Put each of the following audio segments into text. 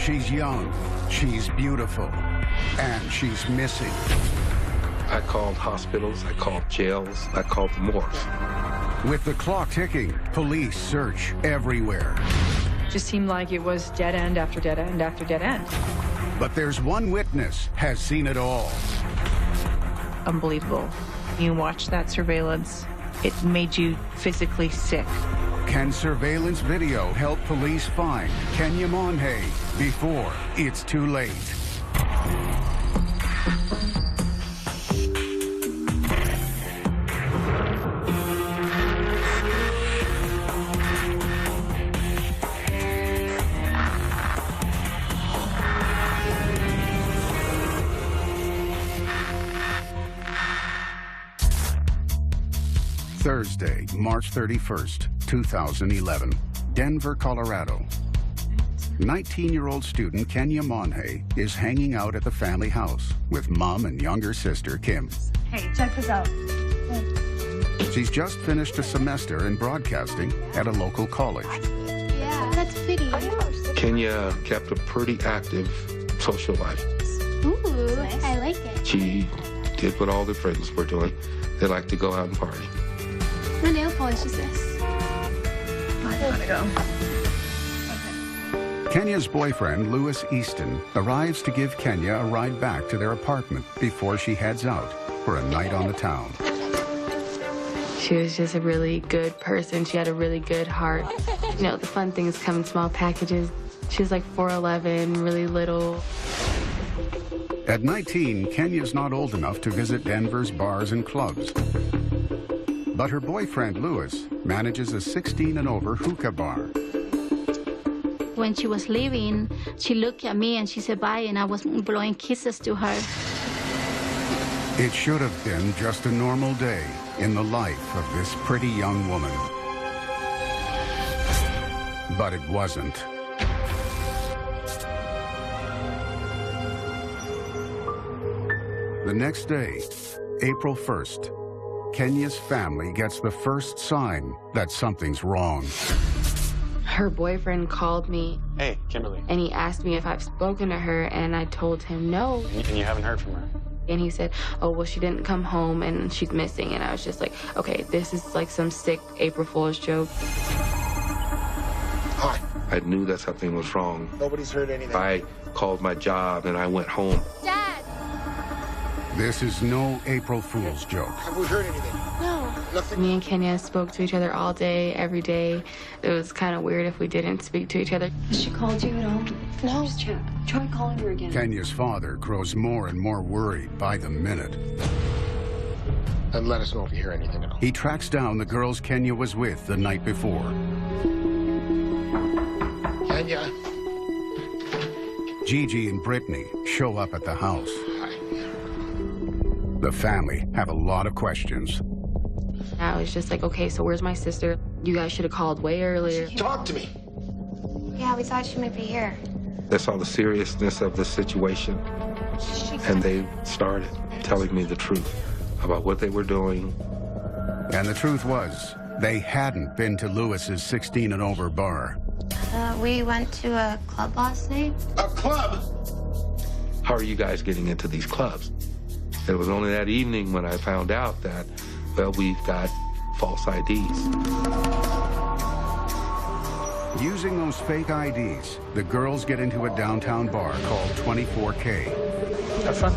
She's young, she's beautiful, and she's missing. I called hospitals, I called jails, I called the morgues. With the clock ticking, police search everywhere. Just seemed like it was dead end after dead end after dead end. But there's one witness has seen it all. Unbelievable. You watch that surveillance, it made you physically sick. Can surveillance video help police find Kenya Monhey before it's too late? Thursday, March 31st, 2011, Denver, Colorado. 19-year-old student Kenya Monhey is hanging out at the family house with mom and younger sister Kim. Hey, check this out. She's just finished a semester in broadcasting at a local college. Yeah, that's pretty. Kenya kept a pretty active social life. Ooh, I like it. She did what all the friends were doing. They liked to go out and party. What nail polish is this? I gotta go. Kenya's boyfriend, Lewis Easton, arrives to give Kenya a ride back to their apartment before she heads out for a night on the town. She was just a really good person. She had a really good heart. You know, the fun things come in small packages. She was like 4'11", really little. At 19, Kenya's not old enough to visit Denver's bars and clubs. But her boyfriend, Lewis, manages a 16 and over hookah bar. When she was leaving, she looked at me and she said bye, and I was blowing kisses to her. It should have been just a normal day in the life of this pretty young woman. But it wasn't. The next day, April 1st, Kenya's family gets the first sign that something's wrong. Her boyfriend called me. Hey, Kimberly. And he asked me if I've spoken to her, and I told him no. And you haven't heard from her? And he said, oh, well, she didn't come home and she's missing. And I was just like, okay, this is like some sick April Fool's joke. Hi. I knew that something was wrong. Nobody's heard anything. I called my job and I went home. Dad! This is no April Fool's joke. Have we heard anything? No. Nothing? Me and Kenya spoke to each other all day, every day. It was kind of weird if we didn't speak to each other. Has she called you at all? No. Just try calling her again. Kenya's father grows more and more worried by the minute. And let us know if you hear anything at all. He tracks down the girls Kenya was with the night before. Kenya. Gigi and Brittany show up at the house. Hi. The family have a lot of questions. I was just like, okay, so where's my sister? You guys should have called way earlier. Talk to me. Yeah, we thought she might be here. They saw the seriousness of the situation, and they started telling me the truth about what they were doing. And the truth was, they hadn't been to Lewis's 16 and over bar. We went to a club last night. A club? How are you guys getting into these clubs? It was only that evening when I found out that, well, we've got false IDs. Using those fake IDs, the girls get into a downtown bar called 24K. Have fun.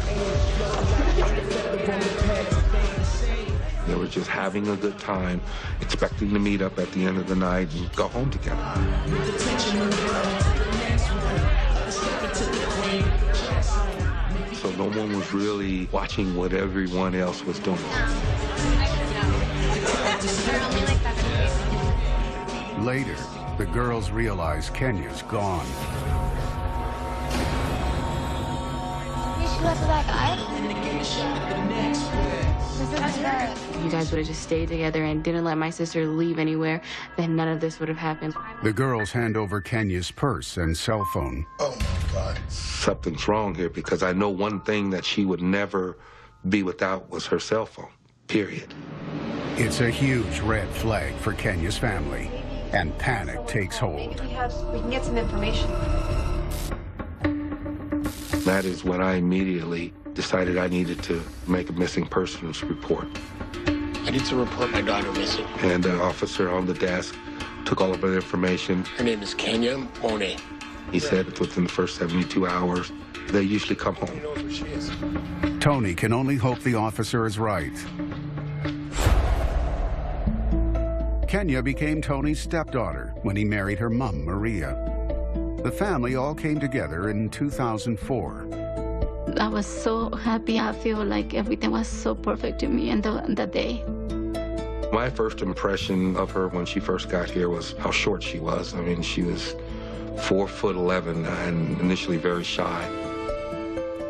They were just having a good time, expecting to meet up at the end of the night and go home together. So no one was really watching what everyone else was doing. Later, the girls realize Kenya's gone. She left with that guy? You guys would have just stayed together and didn't let my sister leave anywhere, then none of this would have happened. The girls hand over Kenya's purse and cell phone. Oh, my God. Something's wrong here because I know one thing that she would never be without was her cell phone, period. It's a huge red flag for Kenya's family, and panic takes hold. We can get some information. That is when I immediately decided I needed to make a missing persons report. I need to report my daughter missing. And the officer on the desk took all of the information. Her name is Kenya Monet. He said within the first 72 hours, they usually come home. Who knows where she is? Tony can only hope the officer is right. Kenya became Tony's stepdaughter when he married her mom, Maria. The family all came together in 2004. I was so happy. I feel like everything was so perfect to me in that day. My first impression of her when she first got here was how short she was. I mean, she was 4'11" and initially very shy.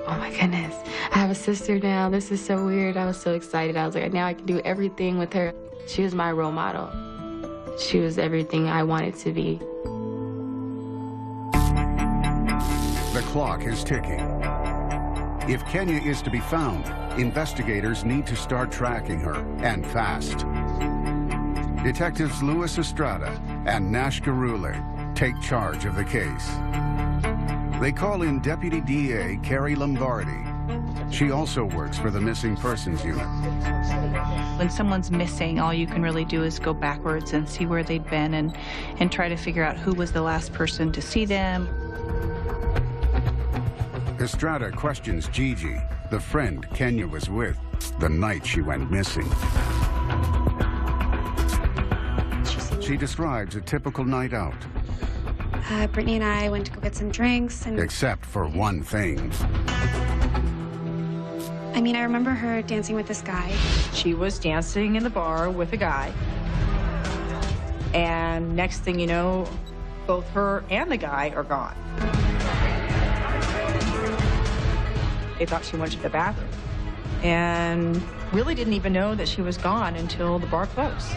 Oh my goodness, I have a sister now. This is so weird. I was so excited. I was like, now I can do everything with her. She was my role model. She was everything I wanted to be. The clock is ticking. If Kenya is to be found, investigators need to start tracking her, and fast. Detectives Luis Estrada and Nash Garule take charge of the case. They call in Deputy DA Carrie Lombardi. She also works for the Missing Persons Unit. When someone's missing, all you can really do is go backwards and see where they'd been and try to figure out who was the last person to see them. Estrada questions Gigi, the friend Kenya was with, the night she went missing. She describes a typical night out. Brittany and I went to go get some drinks and... Except for one thing. I mean, I remember her dancing with this guy. She was dancing in the bar with a guy. And next thing you know, both her and the guy are gone. They thought she went to the bathroom and really didn't even know that she was gone until the bar closed.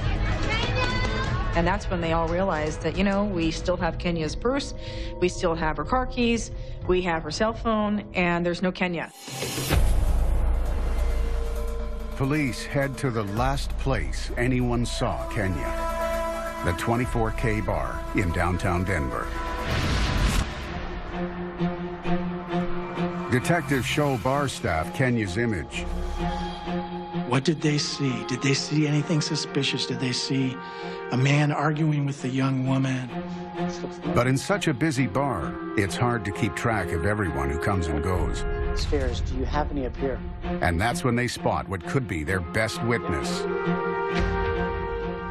And that's when they all realized that, you know, we still have Kenya's purse, we still have her car keys, we have her cell phone, and there's no Kenya. Police head to the last place anyone saw Kenya, the 24K bar in downtown Denver. Detectives show bar staff Kenya's image. What did they see? Did they see anything suspicious? Did they see a man arguing with a young woman? But in such a busy bar, it's hard to keep track of everyone who comes and goes. Stairs, do you have any up here? And that's when they spot what could be their best witness.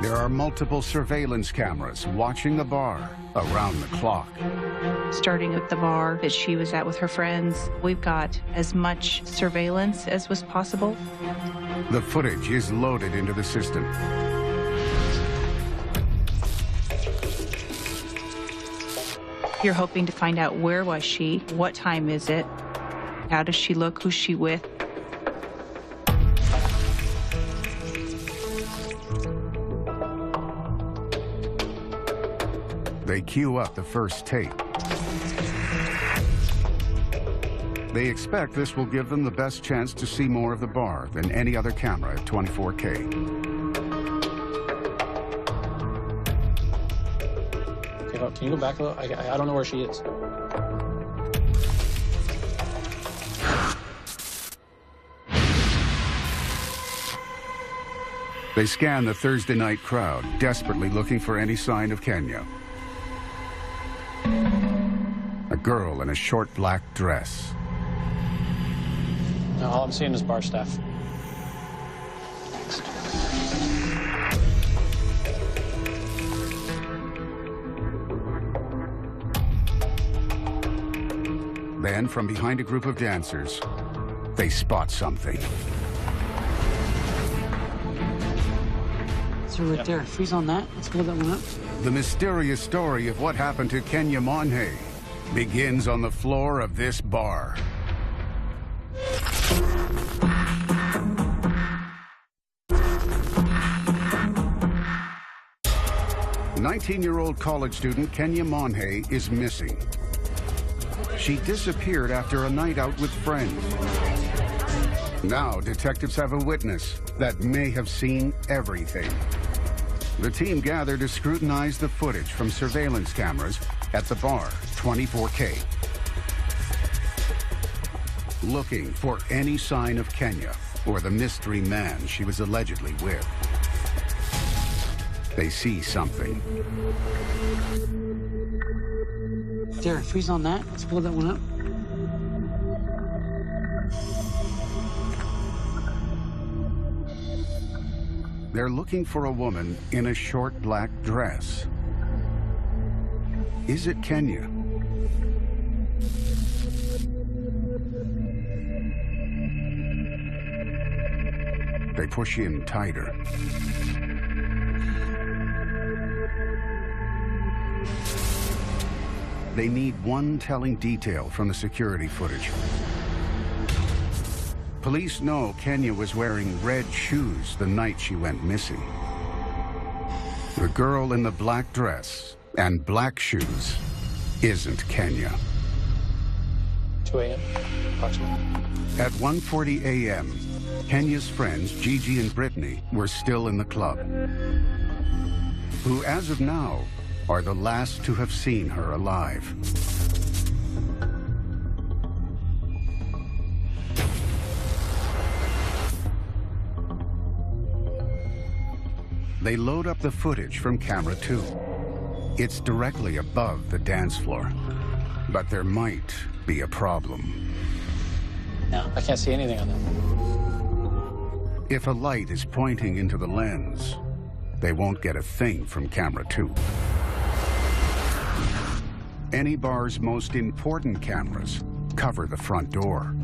There are multiple surveillance cameras watching the bar around the clock. Starting at the bar that she was at with her friends, we've got as much surveillance as was possible. The footage is loaded into the system. You're hoping to find out where was she, what time is it, how does she look, who's she with. They cue up the first tape. They expect this will give them the best chance to see more of the bar than any other camera at 24K. Okay, well, can you go back a little? I don't know where she is. They scan the Thursday night crowd, desperately looking for any sign of Kenya. A girl in a short black dress. No, all I'm seeing is bar staff. Next. Then, from behind a group of dancers, they spot something. So right there, freeze on that. Let's hold that one up. The mysterious story of what happened to Kenya Monet begins on the floor of this bar. The 19-year-old college student Kenya Monet is missing. She disappeared after a night out with friends. Now detectives have a witness that may have seen everything. The team gathered to scrutinize the footage from surveillance cameras at the bar, 24K. looking for any sign of Kenya or the mystery man she was allegedly with. They see something. There, freeze on that. Let's pull that one up. They're looking for a woman in a short black dress. Is it Kenya? They push in tighter. They need one telling detail from the security footage. Police know Kenya was wearing red shoes the night she went missing. The girl in the black dress and black shoes isn't Kenya. 2 a.m. approximately. At 1:40 a.m., Kenya's friends, Gigi and Brittany, were still in the club, who, as of now, are the last to have seen her alive. They load up the footage from camera 2. It's directly above the dance floor, but there might be a problem. No, I can't see anything on that. If a light is pointing into the lens, they won't get a thing from camera 2. Any bar's most important cameras cover the front door.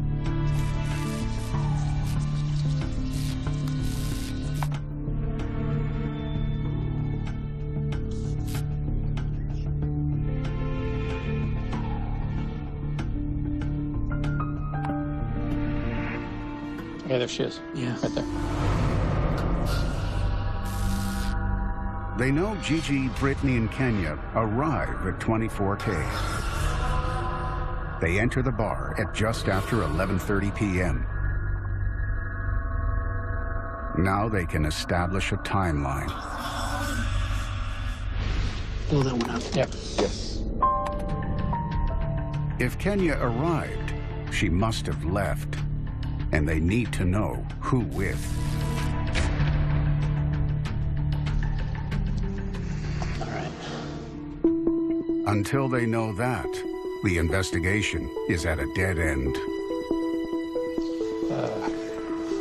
Okay, there she is. Yeah. Right there. They know Gigi, Brittany, and Kenya arrive at 24K. They enter the bar at just after 11:30 p.m. Now they can establish a timeline. Pull that one up. Yep. Yes. If Kenya arrived, she must have left, and they need to know who with. All right. Until they know that, the investigation is at a dead end.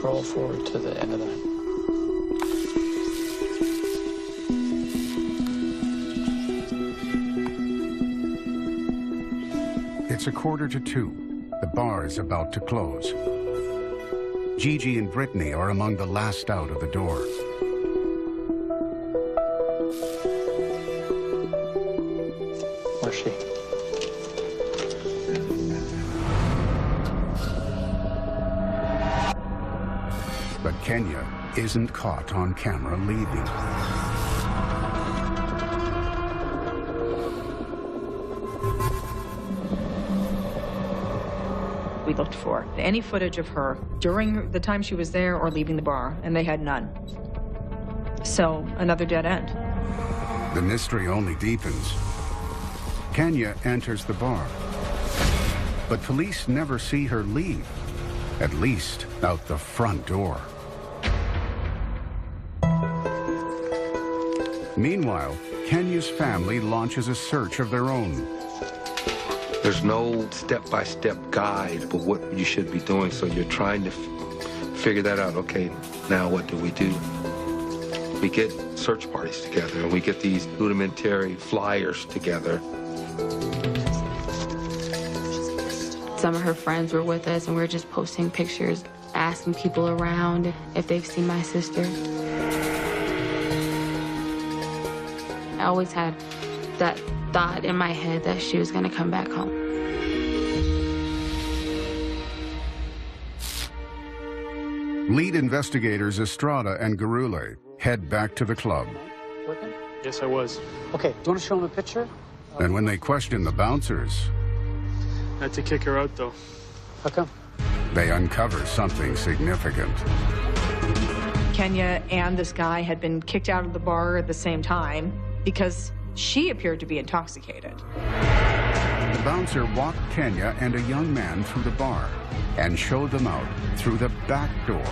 Roll forward to the end of that. It's 1:45. The bar is about to close. Gigi and Brittany are among the last out of the door. Where's she? But Kenya isn't caught on camera leaving. We looked for any footage of her during the time she was there or leaving the bar, and they had none. So, another dead end. The mystery only deepens. Kenya enters the bar, but police never see her leave, at least out the front door. Meanwhile, Kenya's family launches a search of their own. There's no step-by-step guide of what you should be doing, so you're trying to figure that out. Okay, now what do? We get search parties together, and we get these rudimentary flyers together. Some of her friends were with us, and we were just posting pictures, asking people around if they've seen my sister. I always had that thought in my head that she was going to come back home. Lead investigators Estrada and Garule head back to the club. Working? Yes, I was. Okay, do you want to show him a picture? And when they question the bouncers, Had to kick her out, though. How come? they uncover something significant. Kenya and this guy had been kicked out of the bar at the same time because she appeared to be intoxicated. The bouncer walked Kenya and a young man through the bar. and showed them out through the back door.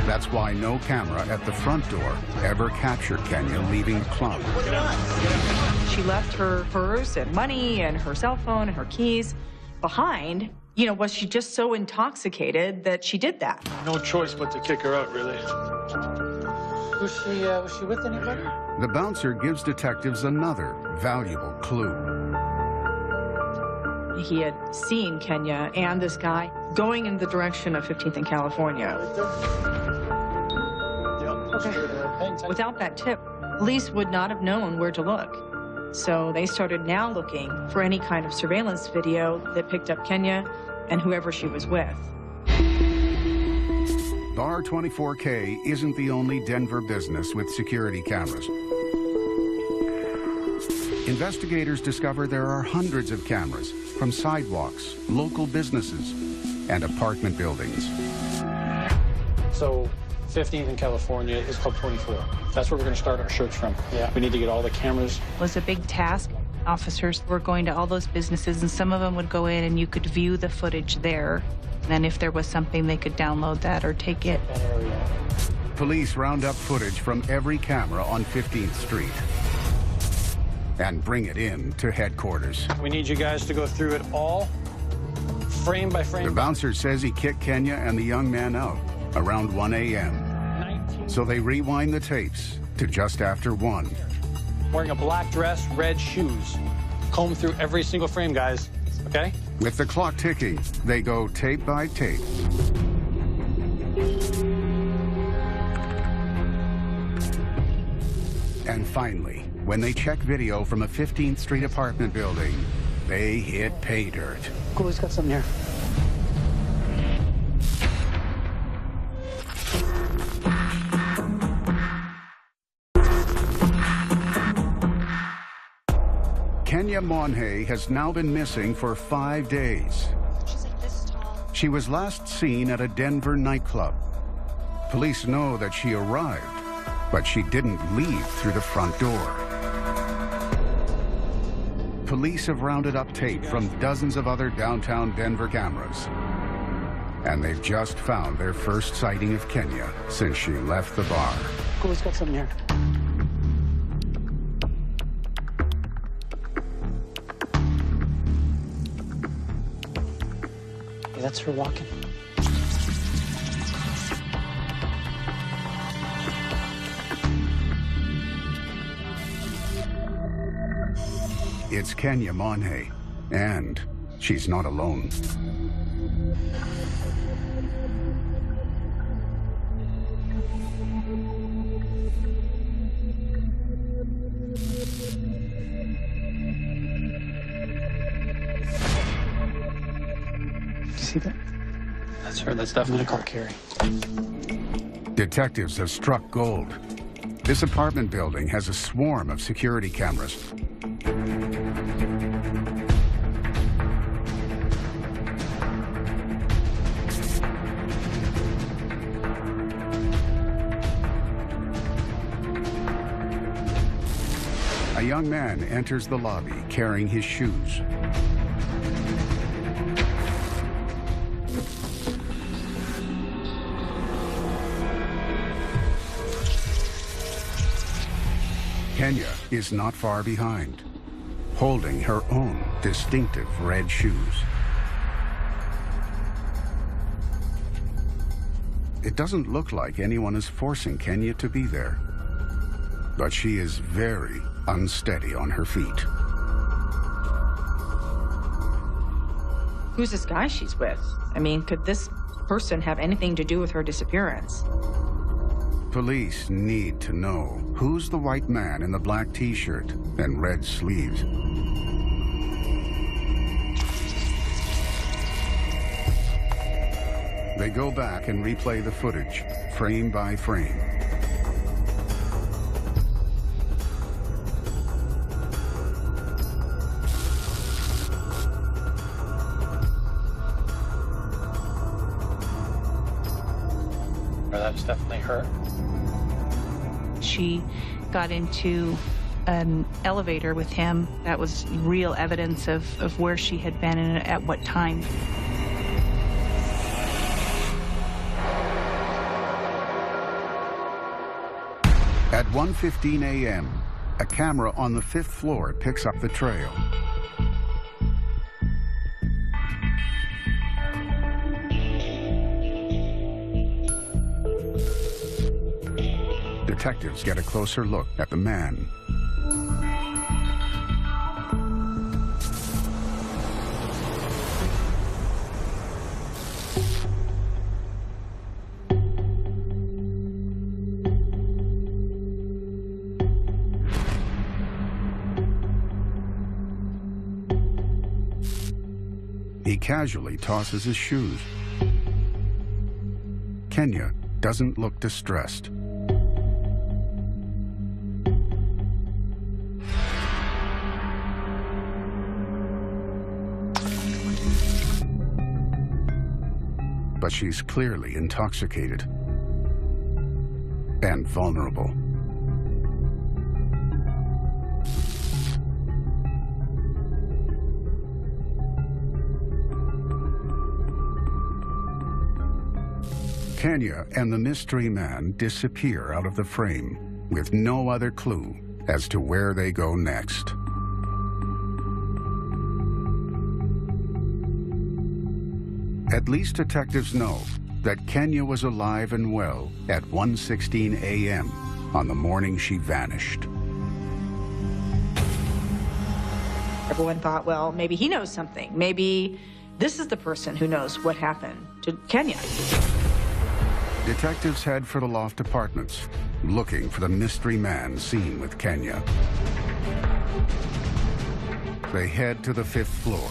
That's why no camera at the front door ever captured Kenya leaving the club. She left her purse and money and her cell phone and her keys behind. You know, was she just so intoxicated that she did that? No choice but to kick her out, really. Was she with anybody? The bouncer gives detectives another valuable clue. He had seen Kenya and this guy going in the direction of 15th and California. Without that tip, police would not have known where to look. So they started now looking for any kind of surveillance video that picked up Kenya and whoever she was with. Bar 24K isn't the only Denver business with security cameras. Investigators discover there are hundreds of cameras from sidewalks, local businesses, and apartment buildings. So 15th in California is Club 24. That's where we're going to start our search from. Yeah. We need to get all the cameras. It was a big task. Officers were going to all those businesses, and some of them would go in and you could view the footage there. And then if there was something, they could download that or take it. Police round up footage from every camera on 15th Street and bring it in to headquarters. We need you guys to go through it all, frame by frame. The bouncer says he kicked Kenya and the young man out around 1 a.m. So they rewind the tapes to just after 1. Wearing a black dress, red shoes. Comb through every single frame, guys, okay? With the clock ticking, they go tape by tape. And finally, when they check video from a 15th Street apartment building, they hit pay dirt. Cooley's got something here. Kenya Monhe has now been missing for 5 days. She's like this tall. She was last seen at a Denver nightclub. Police know that she arrived, but she didn't leave through the front door. Police have rounded up tape from dozens of other downtown Denver cameras. And they've just found their first sighting of Kenya since she left the bar. Cooley's got something here. Hey, that's her walking. It's Kenya Monhe, and she's not alone. See that? That's her. That's definitely a car carry. Detectives have struck gold. This apartment building has a swarm of security cameras. A young man enters the lobby carrying his shoes. Kenya is not far behind, holding her own distinctive red shoes. It doesn't look like anyone is forcing Kenya to be there, but she is very unsteady on her feet. Who's this guy she's with? I mean, could this person have anything to do with her disappearance? Police need to know who's the white man in the black t-shirt and red sleeves. They go back and replay the footage, frame by frame. That's definitely her. She got into an elevator with him. That was real evidence of where she had been and at what time. At 1:15 a.m., a camera on the 5th floor picks up the trail. Detectives get a closer look at the man. He casually tosses his shoes. Kenya doesn't look distressed. But she's clearly intoxicated and vulnerable. Kenya and the mystery man disappear out of the frame with no other clue as to where they go next. At least detectives know that Kenya was alive and well at 1:16 a.m. on the morning she vanished. Everyone thought, well, maybe he knows something. Maybe this is the person who knows what happened to Kenya. Detectives head for the loft apartments, looking for the mystery man seen with Kenya. They head to the 5th floor.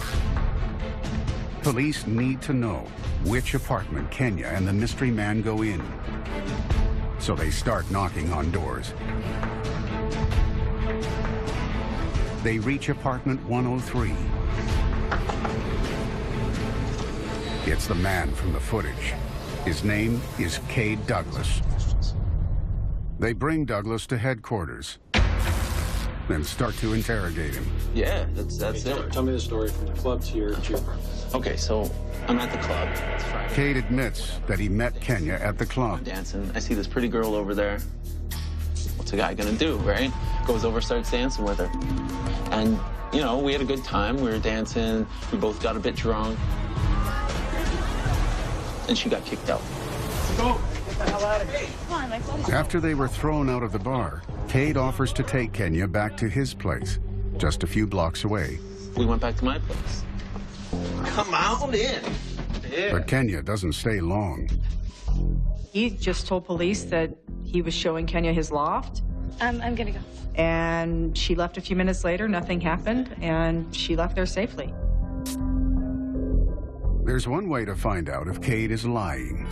Police need to know which apartment Kenya and the mystery man go in. So they start knocking on doors. They reach apartment 103. It's the man from the footage. His name is Cade Douglas. They bring Douglas to headquarters, then start to interrogate him. Yeah, that's it. Tell me the story from the club to your apartment. Okay, so I'm at the club. It's Friday. Cade admits that he met Kenya at the club. I'm dancing. I see this pretty girl over there. What's a guy gonna do, right? Goes over, starts dancing with her. And, you know, we had a good time. We were dancing. We both got a bit drunk. And she got kicked out. Go! Get the hell out of here. Come on, let's After they were thrown out of the bar, Cade offers to take Kenya back to his place, just a few blocks away. We went back to my place. Come on in. Yeah. But Kenya doesn't stay long. He just told police that he was showing Kenya his loft. I'm gonna go. And she left a few minutes later, nothing happened, and she left there safely. There's one way to find out if Cade is lying.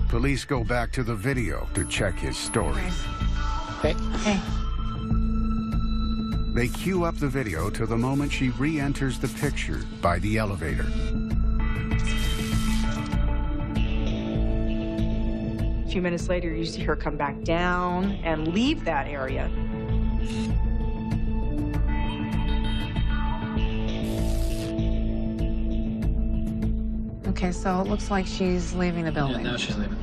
Police go back to the video to check his story. Hey. Hey. They cue up the video to the moment she re-enters the picture by the elevator. A few minutes later, you see her come back down and leave that area. Okay, so it looks like she's leaving the building. Yeah, now she's leaving.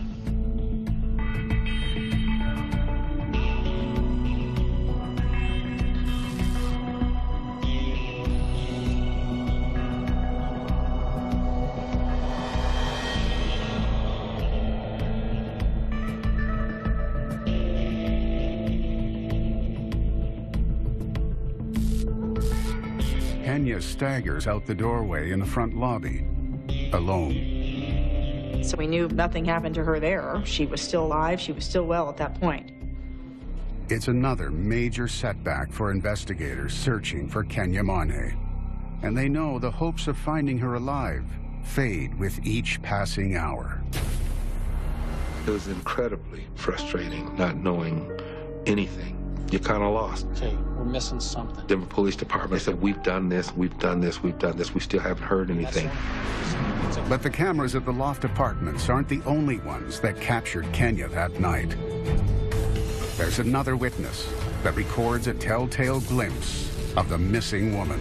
Kenya staggers out the doorway in the front lobby, alone. So we knew nothing happened to her there. She was still alive. She was still well at that point. It's another major setback for investigators searching for Kenya Monhe. And they know the hopes of finding her alive fade with each passing hour. It was incredibly frustrating not knowing anything. You're kind of lost. Okay, we're missing something. Denver Police Department said, we've done this, we've done this, we've done this. We still haven't heard anything. But the cameras at the loft apartments aren't the only ones that captured Kenya that night. There's another witness that records a telltale glimpse of the missing woman.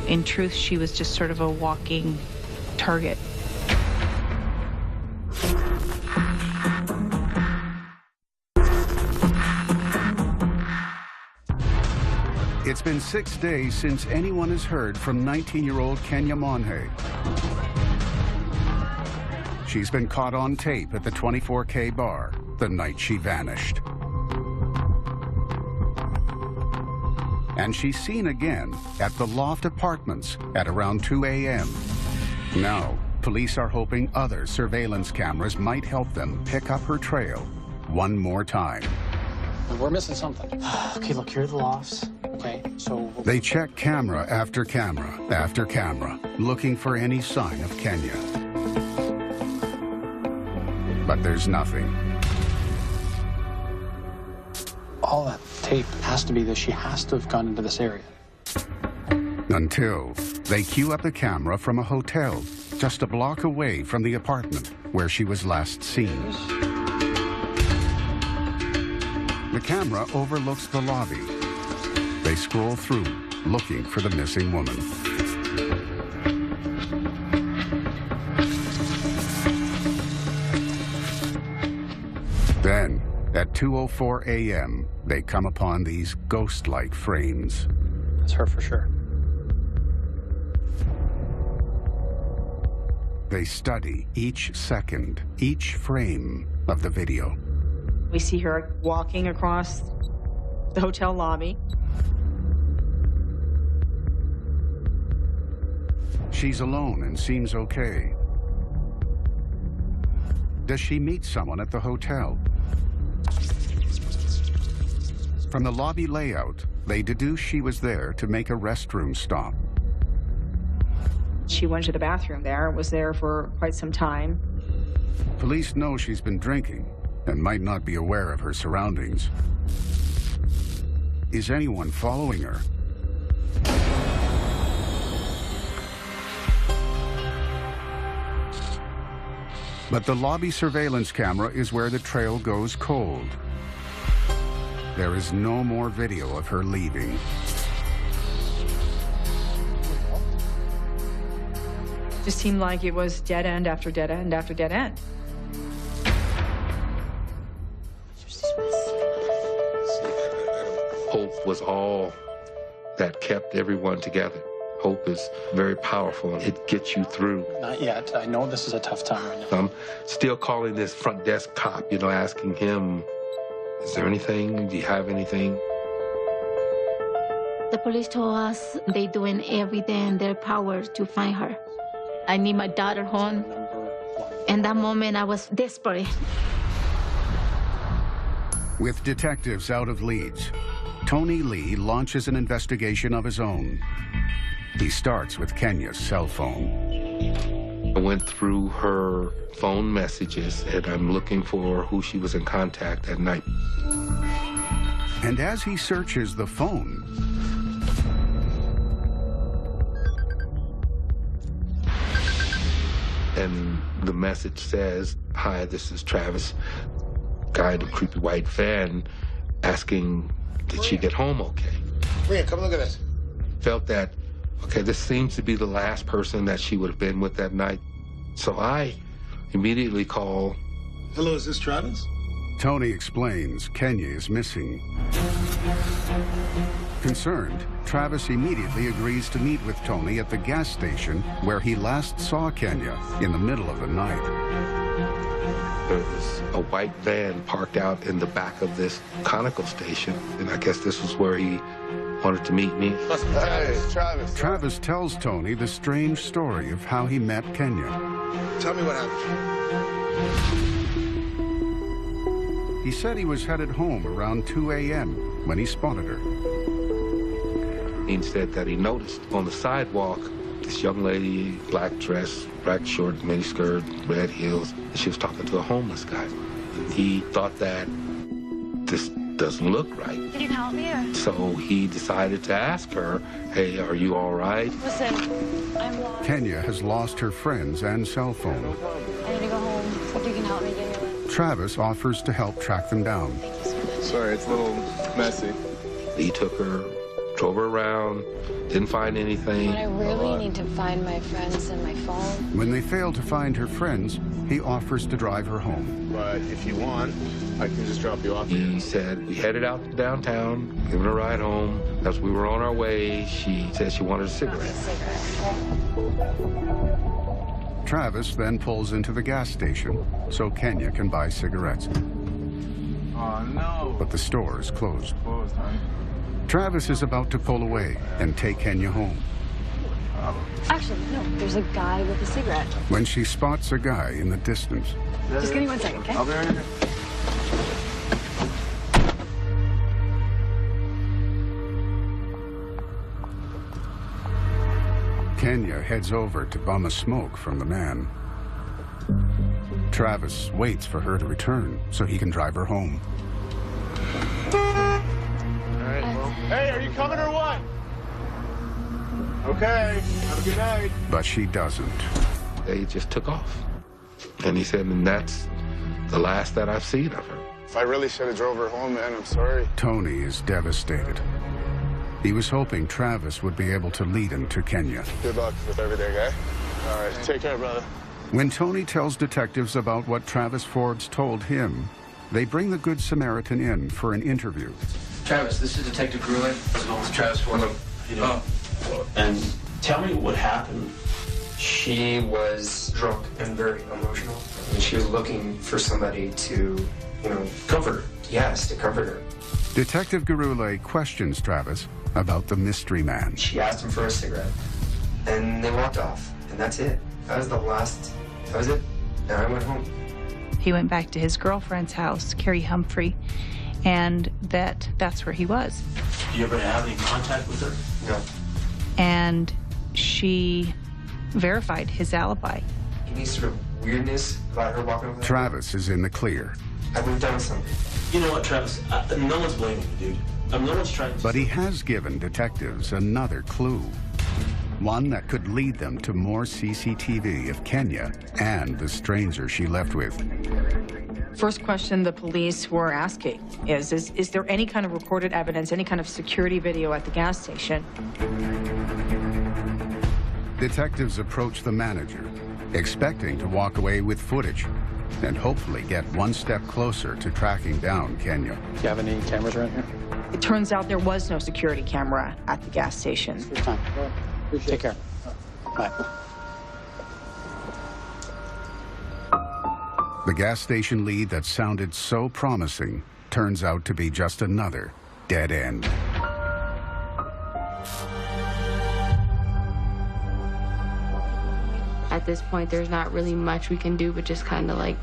In truth, she was just sort of a walking target. It's been 6 days since anyone has heard from 19-year-old Kenya Monhe. She's been caught on tape at the 24K bar the night she vanished. And she's seen again at the Loft Apartments at around 2 a.m. Now, police are hoping other surveillance cameras might help them pick up her trail one more time. We're missing something. Okay, look, here are the lofts. Okay, so... They check camera after camera after camera, looking for any sign of Kenya. But there's nothing. All that tape has to be that she has to have gone into this area. Until they cue up the camera from a hotel just a block away from the apartment where she was last seen. The camera overlooks the lobby. They scroll through, looking for the missing woman. Then, at 2:04 a.m., they come upon these ghost-like frames. It's her for sure. They study each second, each frame of the video. We see her walking across the hotel lobby. She's alone and seems okay. Does she meet someone at the hotel? From the lobby layout, they deduce she was there to make a restroom stop. She went to the bathroom there, was there for quite some time. Police know she's been drinking and might not be aware of her surroundings. Is anyone following her? But the lobby surveillance camera is where the trail goes cold. There is no more video of her leaving. Just seemed like it was dead end after dead end after dead end. Hope was all that kept everyone together. Hope is very powerful. It gets you through. Not yet. I know this is a tough time right now. I'm still calling this front desk cop, asking him, is there anything? Do you have anything? The police told us they're doing everything in their power to find her. I need my daughter home. In that moment, I was desperate. With detectives out of leads, Tony Lee launches an investigation of his own. He starts with Kenya's cell phone. I went through her phone messages, and I'm looking for who she was in contact at night. And as he searches the phone, and the message says, "Hi, this is Travis, guy in a creepy white van, asking, did she get home okay?" Maria, come look at this. Felt that, okay, this seems to be the last person that she would have been with that night. So I immediately call. Hello, is this Travis? Tony explains Kenya is missing. Concerned, Travis immediately agrees to meet with Tony at the gas station where he last saw Kenya in the middle of the night. There was a white van parked out in the back of this Conoco station, and I guess this was where he wanted to meet me. Hey, Travis. Travis tells Tony the strange story of how he met Kenya. Tell me what happened. He said he was headed home around 2 a.m. when he spotted her. He said that he noticed on the sidewalk this young lady, black dress, black short miniskirt, red heels, and she was talking to a homeless guy. He thought that this doesn't look right. Can you help me? Or? So he decided to ask her, "Hey, are you all right?" Listen, I'm lost. Kenya has lost her friends and cell phone. I need to go home. Hope you can help me get here. Travis offers to help track them down. Thank you so much. Sorry, it's a little messy. He took her, drove her around, didn't find anything. But I really need to find my friends and my phone. When they fail to find her friends, he offers to drive her home. But if you want, I can just drop you off here. He said we headed out to downtown, giving her a ride home. As we were on our way, she said she wanted a cigarette. Travis then pulls into the gas station so Kenya can buy cigarettes. Oh, no. But the store is closed. Closed, huh? Travis is about to pull away and take Kenya home. Actually, no, there's a guy with a cigarette. When she spots a guy in the distance. Just give me 1 second, okay? I'll be right here. Kenya heads over to bum a smoke from the man. Travis waits for her to return so he can drive her home. All right, well. Hey, are you coming or what? Okay, have a good night. But she doesn't. They just took off. And he said, and that's the last that I've seen of her. If I really should have drove her home, man, I'm sorry. Tony is devastated. He was hoping Travis would be able to lead him to Kenya. Good luck with everything, eh? All right, take care, brother. When Tony tells detectives about what Travis Forbes told him, they bring the Good Samaritan in for an interview. Travis, this is Detective Gruen, as well as Travis Forbes. And tell me what happened. She was drunk and very emotional. And she was looking for somebody to, comfort her. Yes, to comfort her. Detective Garule questions Travis about the mystery man. She asked him for a cigarette, and they walked off, and that's it. That was it. And I went home. He went back to his girlfriend's house, Carrie Humphrey, and that's where he was. Did you ever have any contact with her? No. And she verified his alibi. Any sort of weirdness about her walking over there? Travis is in the clear. I would have done something. You know what, Travis? No one's blaming you, dude. No one's trying to... But he has given detectives another clue. One that could lead them to more CCTV of Kenya and the stranger she left with. First question the police were asking is there any kind of recorded evidence, any kind of security video at the gas station? Detectives approach the manager, expecting to walk away with footage and hopefully get one step closer to tracking down Kenya. Do you have any cameras around here? It turns out there was no security camera at the gas station. Your time. Take care. Bye. The gas station lead that sounded so promising turns out to be just another dead end. At this point, there's not really much we can do, but just kind of like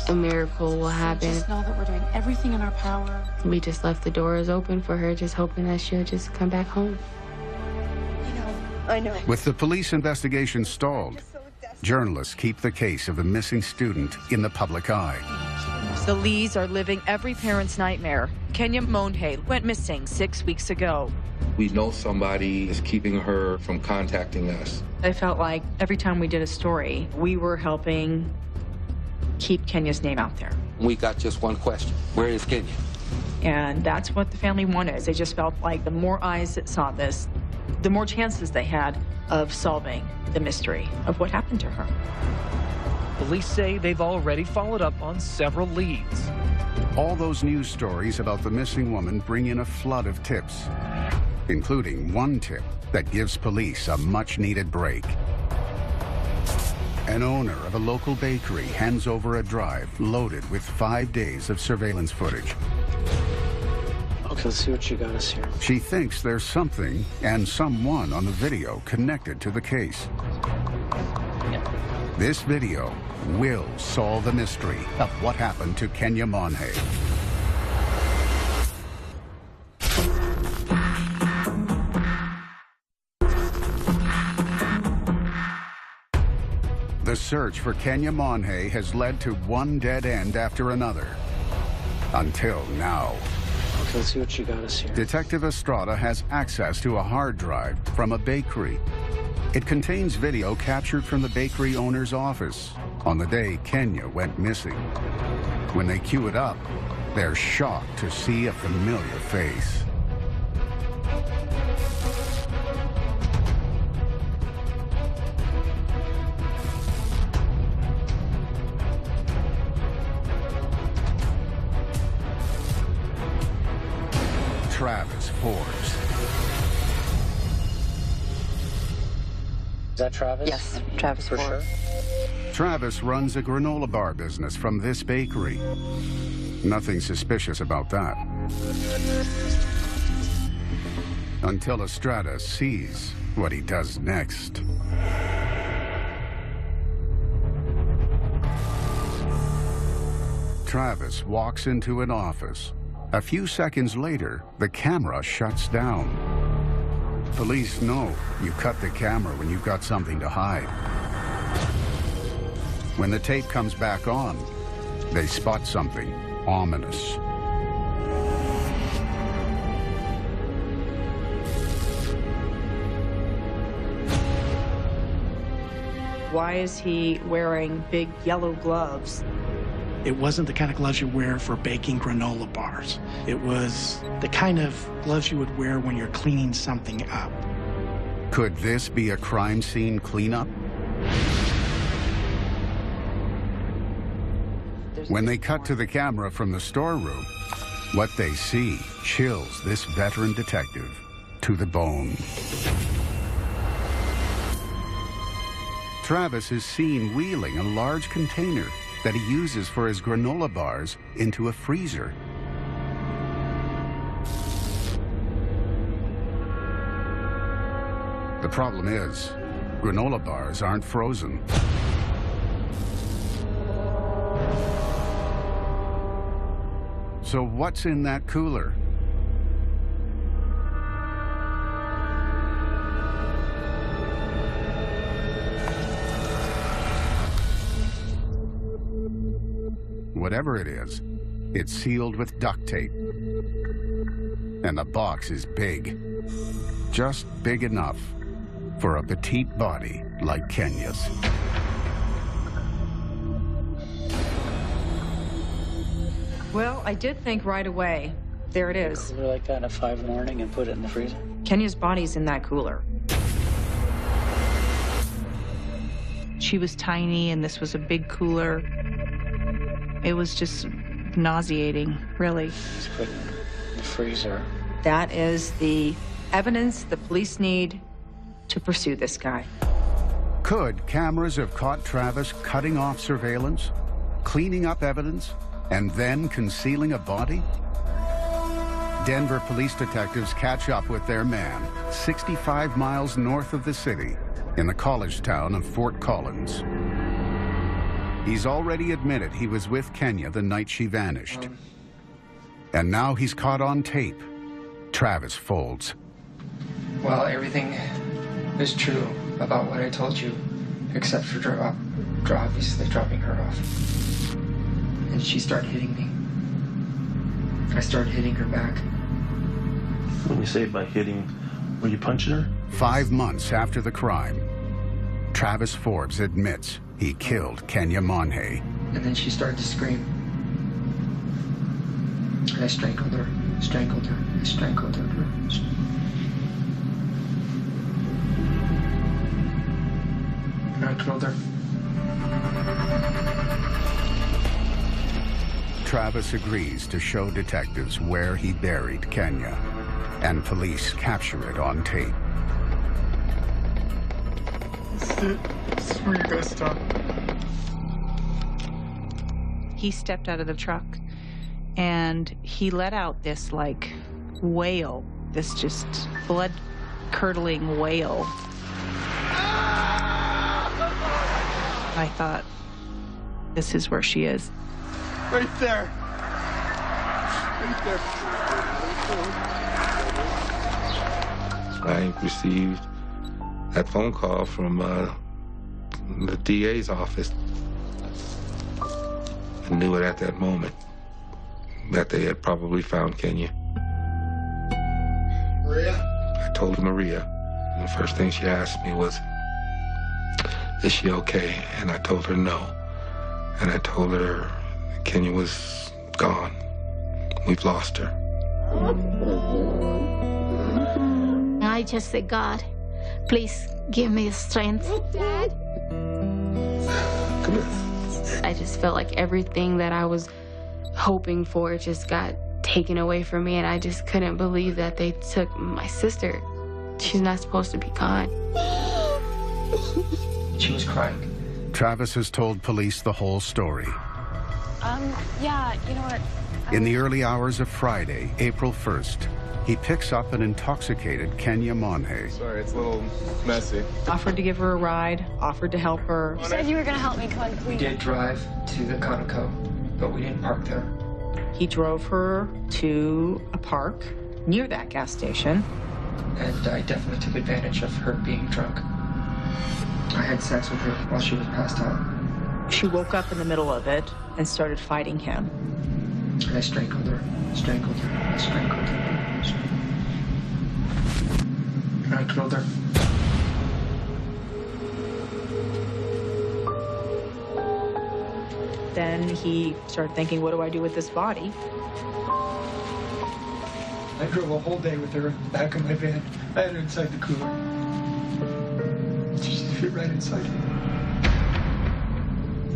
a miracle will happen. Just know that we're doing everything in our power. We just left the doors open for her, just hoping that she'll just come back home. I know. With the police investigation stalled, journalists keep the case of the missing student in the public eye. The Lees are living every parent's nightmare. Kenya Monhe went missing 6 weeks ago. We know somebody is keeping her from contacting us. I felt like every time we did a story, we were helping keep Kenya's name out there. We got just one question. Where is Kenya? And that's what the family wanted. They just felt like the more eyes that saw this, the more chances they had of solving the mystery of what happened to her. Police say they've already followed up on several leads. All those news stories about the missing woman bring in a flood of tips, including one tip that gives police a much-needed break. An owner of a local bakery hands over a drive loaded with 5 days of surveillance footage. Okay, let's see what you got us here. She thinks there's something and someone on the video connected to the case. This video will solve the mystery of what happened to Kenya Monhe. The search for Kenya Monhe has led to one dead end after another. Until now. Okay, let's see what you got us here. Detective Estrada has access to a hard drive from a bakery. It contains video captured from the bakery owner's office on the day Kenya went missing. When they cue it up, they're shocked to see a familiar face. Travis Forbes. Is that Travis? Yes, Travis For Forbes. sure? Travis runs a granola bar business from this bakery. Nothing suspicious about that. Until Estrada sees what he does next. Travis walks into an office. A few seconds later, the camera shuts down. Police know you cut the camera when you've got something to hide. When the tape comes back on, they spot something ominous. Why is he wearing big yellow gloves? It wasn't the kind of gloves you wear for baking granola bars. It was the kind of gloves you would wear when you're cleaning something up. Could this be a crime scene cleanup? When they cut to the camera from the storeroom, what they see chills this veteran detective to the bone. Travis is seen wheeling a large container that he uses for his granola bars into a freezer. The problem is, granola bars aren't frozen. So what's in that cooler? Whatever it is, it's sealed with duct tape. And the box is big. Just big enough for a petite body like Kenya's. Well, I did think right away, there it is. Cooler like that at 5 in the morning and put it in the freezer? Kenya's body's in that cooler. She was tiny, and this was a big cooler. It was just nauseating, really. Just put it in the freezer. That is the evidence the police need to pursue this guy. Could cameras have caught Travis cutting off surveillance, cleaning up evidence, and then concealing a body? Denver police detectives catch up with their man 65 miles north of the city in the college town of Fort Collins. He's already admitted he was with Kenya the night she vanished. And now he's caught on tape. Travis folds. Well, everything is true about what I told you, except for obviously dropping her off. And she started hitting me. I started hitting her back. When you say by hitting, were you punching her? 5 months after the crime, Travis Forbes admits he killed Kenya Monhey. And then she started to scream. And I strangled her, strangled her, I strangled her. And I killed her. Travis agrees to show detectives where he buried Kenya, and police capture it on tape. This is where you guys stop. He stepped out of the truck, and he let out this, like, wail, this just blood-curdling wail. I thought, this is where she is. Right there. Right there. I received that phone call from the DA's office. I knew it at that moment that they had probably found Kenya. Maria? I told Maria, and the first thing she asked me was, is she okay? And I told her no. And I told her Kenya was gone. We've lost her. I just said, God, please give me strength. Dad? Come here. I just felt like everything that I was hoping for just got taken away from me, and I just couldn't believe that they took my sister. She's not supposed to be gone. She was crying. Travis has told police the whole story. Yeah, you know what? In the early hours of Friday, April 1st, he picks up an intoxicated Kenya Monhe. Sorry, it's a little messy. Offered to give her a ride, offered to help her. You said you were gonna help me. Come on, please. We did drive to the Conoco, but we didn't park there. He drove her to a park near that gas station. And I definitely took advantage of her being drunk. I had sex with her while she was passed out. She woke up in the middle of it and started fighting him. And I strangled her, strangled her, I strangled her. And I killed her. Then he started thinking, what do I do with this body? I drove a whole day with her in the back of my van. I had her inside the cooler. She just fit right inside.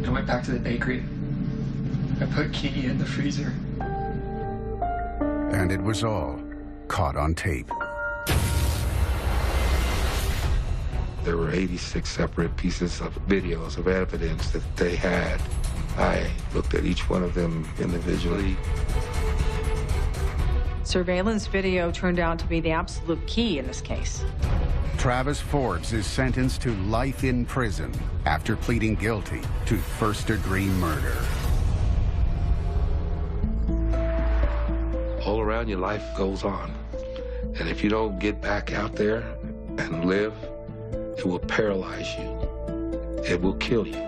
I went back to the bakery. I put Kiki in the freezer. And it was all caught on tape. There were 86 separate pieces of videos of evidence that they had. I looked at each one of them individually. Surveillance video turned out to be the absolute key in this case. Travis Forbes is sentenced to life in prison after pleading guilty to first-degree murder. All around you, life goes on. And if you don't get back out there and live, it will paralyze you. It will kill you.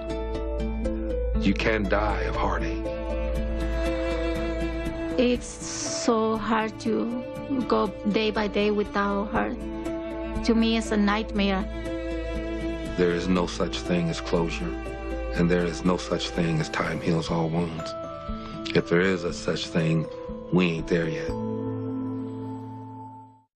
You can die of heartache. It's so hard to go day by day without her. To me, it's a nightmare. There is no such thing as closure, and there is no such thing as time heals all wounds. If there is a such thing, we ain't there yet.